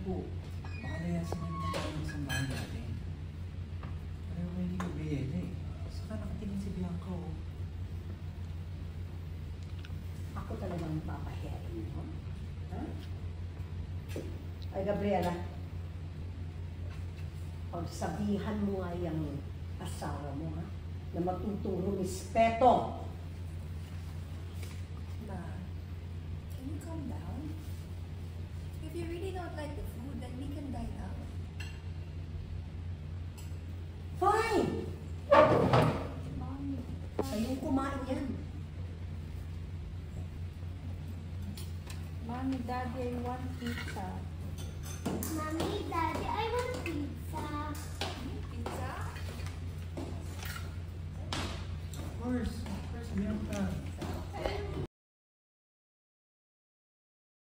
po. Baka layasin naman tayo ng sambahan natin. Pareho kayo ni Gabriela eh. Saka nakatingin si Bianca oh. Ako talagang papahiyain mo. Ha? Ay, Gabriela. Pagsabihan mo nga yung asawa mo, ha? Na matutong rumispeto. Ma, can you calm down? If you really don't like the food, then we can dine out. Fine! Mommy. Kayong kumain yan. Mommy, Daddy, I want pizza. Mommy, Daddy, I want pizza. Pizza? Of course, Bianca.